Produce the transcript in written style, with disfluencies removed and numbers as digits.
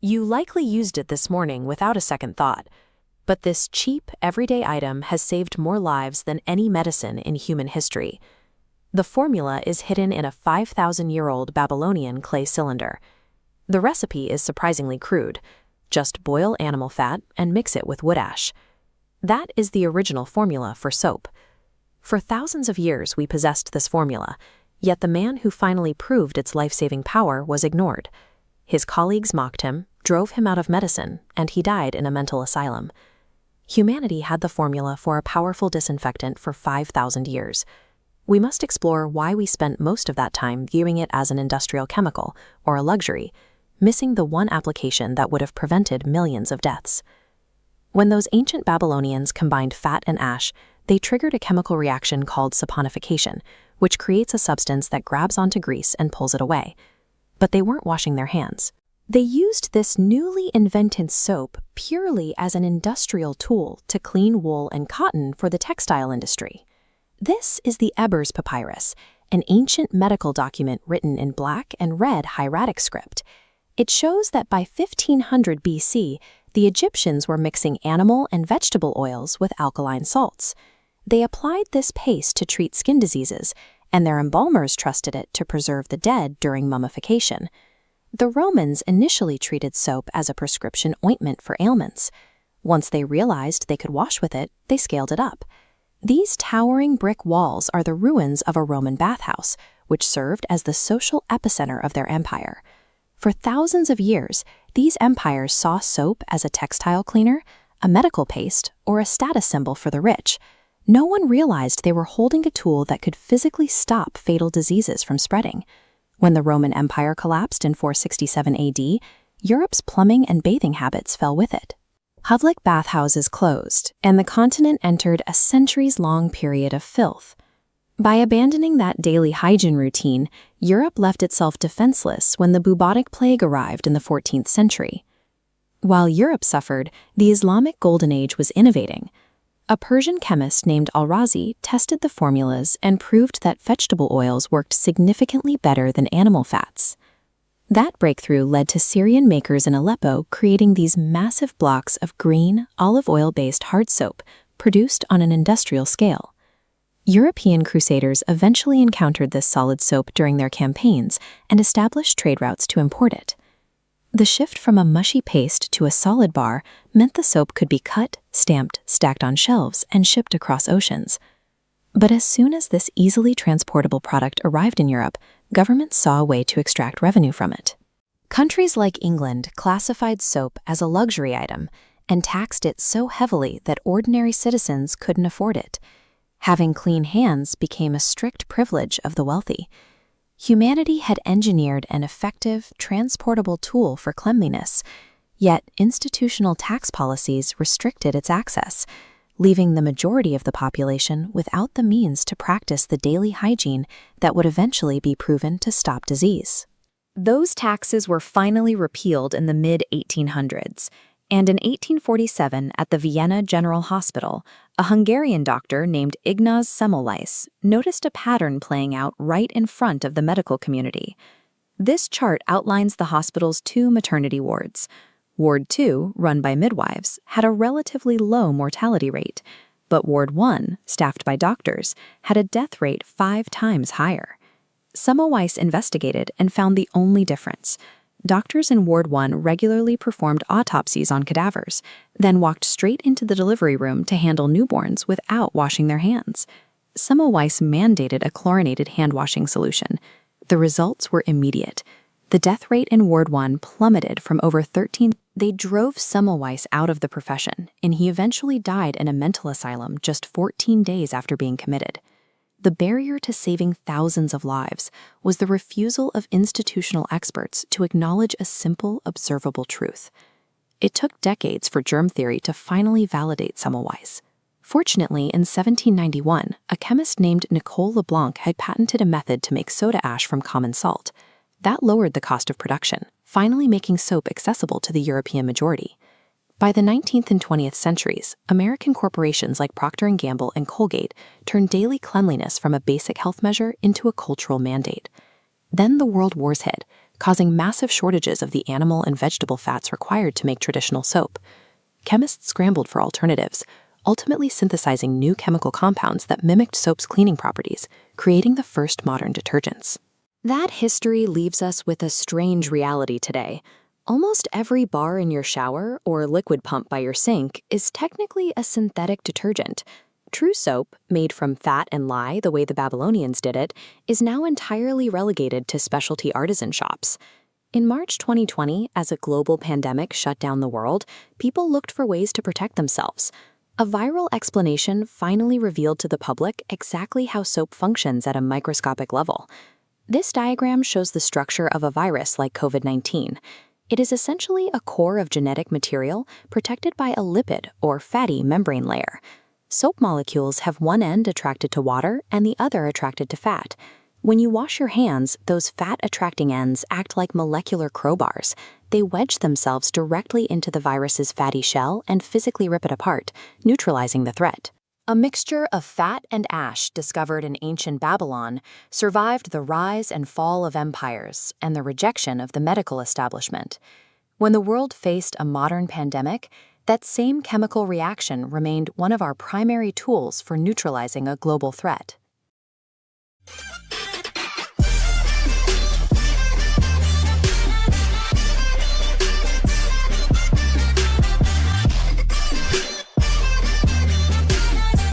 You likely used it this morning without a second thought, but this cheap, everyday item has saved more lives than any medicine in human history. The formula is hidden in a 5,000-year-old Babylonian clay cylinder. The recipe is surprisingly crude. Just boil animal fat and mix it with wood ash. That is the original formula for soap. For thousands of years we possessed this formula, yet the man who finally proved its life-saving power was ignored. His colleagues mocked him, drove him out of medicine, and he died in a mental asylum. Humanity had the formula for a powerful disinfectant for 5,000 years. We must explore why we spent most of that time viewing it as an industrial chemical or a luxury, missing the one application that would have prevented millions of deaths. When those ancient Babylonians combined fat and ash, they triggered a chemical reaction called saponification, which creates a substance that grabs onto grease and pulls it away. But they weren't washing their hands. They used this newly invented soap purely as an industrial tool to clean wool and cotton for the textile industry. This is the Ebers Papyrus, an ancient medical document written in black and red hieratic script. It shows that by 1500 BC, the Egyptians were mixing animal and vegetable oils with alkaline salts. They applied this paste to treat skin diseases, and their embalmers trusted it to preserve the dead during mummification. The Romans initially treated soap as a prescription ointment for ailments. Once they realized they could wash with it, they scaled it up. These towering brick walls are the ruins of a Roman bathhouse, which served as the social epicenter of their empire. For thousands of years, these empires saw soap as a textile cleaner, a medical paste, or a status symbol for the rich. No one realized they were holding a tool that could physically stop fatal diseases from spreading. When the Roman Empire collapsed in 467 AD, Europe's plumbing and bathing habits fell with it. Public bathhouses closed, and the continent entered a centuries-long period of filth. By abandoning that daily hygiene routine, Europe left itself defenseless when the bubonic plague arrived in the 14th century. While Europe suffered, the Islamic Golden Age was innovating. A Persian chemist named Al-Razi tested the formulas and proved that vegetable oils worked significantly better than animal fats. That breakthrough led to Syrian makers in Aleppo creating these massive blocks of green, olive oil-based hard soap produced on an industrial scale. European crusaders eventually encountered this solid soap during their campaigns and established trade routes to import it. The shift from a mushy paste to a solid bar meant the soap could be cut, stamped, stacked on shelves, and shipped across oceans. But as soon as this easily transportable product arrived in Europe, governments saw a way to extract revenue from it. Countries like England classified soap as a luxury item and taxed it so heavily that ordinary citizens couldn't afford it. Having clean hands became a strict privilege of the wealthy. Humanity had engineered an effective, transportable tool for cleanliness, yet institutional tax policies restricted its access, leaving the majority of the population without the means to practice the daily hygiene that would eventually be proven to stop disease. Those taxes were finally repealed in the mid-1800s, and in 1847 at the Vienna General Hospital, a Hungarian doctor named Ignaz Semmelweis noticed a pattern playing out right in front of the medical community. This chart outlines the hospital's two maternity wards. Ward 2, run by midwives, had a relatively low mortality rate, but Ward 1, staffed by doctors, had a death rate 5 times higher. Semmelweis investigated and found the only difference. Doctors in Ward 1 regularly performed autopsies on cadavers, then walked straight into the delivery room to handle newborns without washing their hands. Semmelweis mandated a chlorinated hand-washing solution. The results were immediate. The death rate in Ward 1 plummeted from over 13. They drove Semmelweis out of the profession, and he eventually died in a mental asylum just 14 days after being committed. The barrier to saving thousands of lives was the refusal of institutional experts to acknowledge a simple, observable truth. It took decades for germ theory to finally validate Semmelweis. Fortunately, in 1791, a chemist named Nicole Leblanc had patented a method to make soda ash from common salt. That lowered the cost of production, finally making soap accessible to the European majority. By the 19th and 20th centuries, American corporations like Procter & Gamble and Colgate turned daily cleanliness from a basic health measure into a cultural mandate. Then the World Wars hit, causing massive shortages of the animal and vegetable fats required to make traditional soap. Chemists scrambled for alternatives, ultimately synthesizing new chemical compounds that mimicked soap's cleaning properties, creating the first modern detergents. That history leaves us with a strange reality today. Almost every bar in your shower or liquid pump by your sink is technically a synthetic detergent. True soap, made from fat and lye the way the Babylonians did it, is now entirely relegated to specialty artisan shops. In March 2020, as a global pandemic shut down the world, people looked for ways to protect themselves. A viral explanation finally revealed to the public exactly how soap functions at a microscopic level. This diagram shows the structure of a virus like COVID-19. It is essentially a core of genetic material protected by a lipid or fatty membrane layer. Soap molecules have one end attracted to water and the other attracted to fat. When you wash your hands, those fat-attracting ends act like molecular crowbars. They wedge themselves directly into the virus's fatty shell and physically rip it apart, neutralizing the threat. A mixture of fat and ash discovered in ancient Babylon survived the rise and fall of empires and the rejection of the medical establishment. When the world faced a modern pandemic, that same chemical reaction remained one of our primary tools for neutralizing a global threat.